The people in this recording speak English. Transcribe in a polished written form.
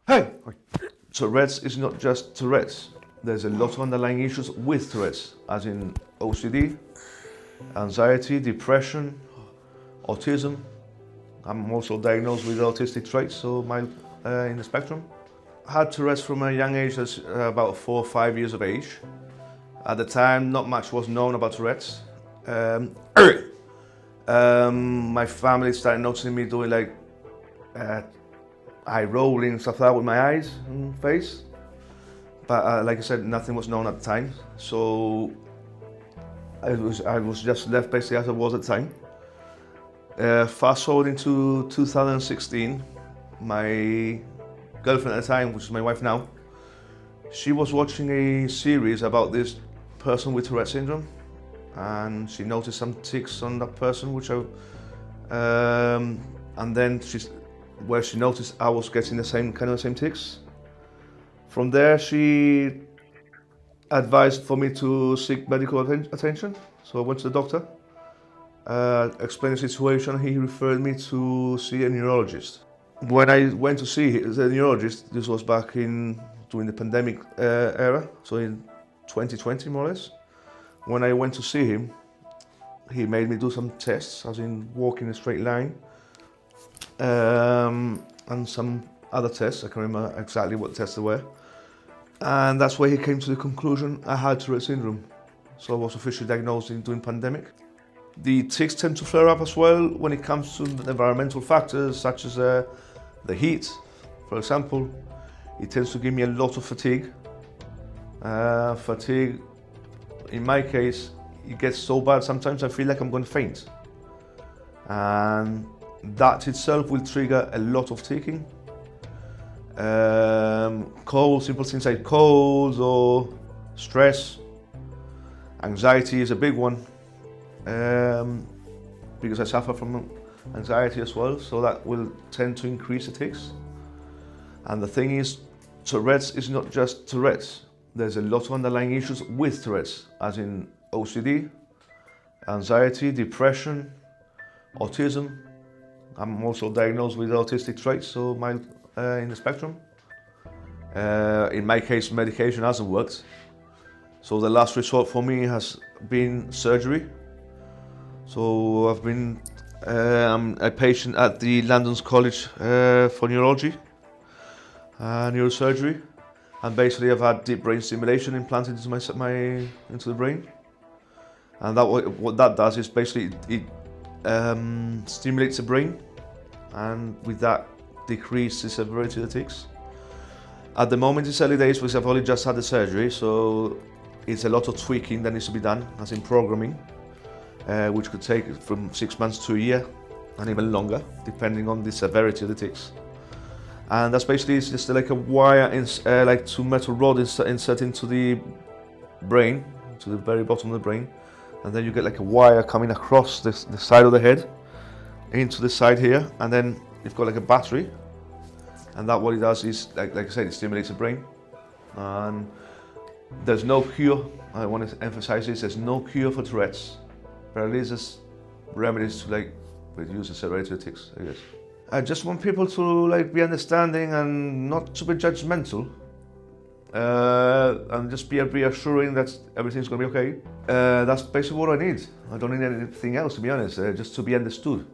Hey! Tourette's is not just Tourette's. There's a lot of underlying issues with Tourette's, as in OCD, anxiety, depression, autism. I'm also diagnosed with autistic traits, so mild in the spectrum. I had Tourette's from a young age, as about 4 or 5 years of age. At the time, not much was known about Tourette's. My family started noticing me doing like eye rolling stuff like that with my eyes and face. But like I said, nothing was known at the time. So I was just left basically as I was at the time. Fast forward into 2016, my girlfriend at the time, which is my wife now, she was watching a series about this person with Tourette syndrome, and she noticed some tics on that person, which and then she noticed I was getting the same tics. From there, she advised for me to seek medical attention. So I went to the doctor, explained the situation. He referred me to see a neurologist. When I went to see the neurologist, this was back during the pandemic era, so in 2020 more or less. When I went to see him, he made me do some tests, as in walk in a straight line, and some other tests. I can't remember exactly what tests they were. And that's where he came to the conclusion I had Tourette syndrome. So I was officially diagnosed during pandemic. The tics tend to flare up as well when it comes to environmental factors such as the heat, for example. It tends to give me a lot of fatigue. Fatigue, in my case, it gets so bad sometimes I feel like I'm going to faint. And that itself will trigger a lot of ticking. Colds, simple things like colds or stress. Anxiety is a big one, because I suffer from anxiety as well, so that will tend to increase the tics. And the thing is, Tourette's is not just Tourette's. There's a lot of underlying issues with Tourette's, as in OCD, anxiety, depression, autism. I'm also diagnosed with autistic traits, so mild in the spectrum. In my case, medication hasn't worked. So the last resort for me has been surgery. So I've been I'm a patient at the London's College for Neurology, neurosurgery, and basically I've had deep brain stimulation implanted into the brain. And what that does is basically it stimulates the brain, and with that decrease the severity of the tics. At the moment it's early days because I've only just had the surgery, so it's a lot of tweaking that needs to be done, as in programming, which could take from 6 months to a year and even longer, depending on the severity of the tics. And that's basically it's just like a wire, like 2 metal rod insert into the brain, to the very bottom of the brain, and then you get like a wire coming across the side of the head into the side here, and then you've got like a battery, and that what it does is, like I said, it stimulates the brain. And there's no cure. I want to emphasize this: there's no cure for Tourette's, but at least there's remedies to like reduce the severity of the tics, I guess. I just want people to like be understanding and not to be judgmental, and just be reassuring that everything's going to be okay. That's basically what I need. I don't need anything else, to be honest. Just to be understood.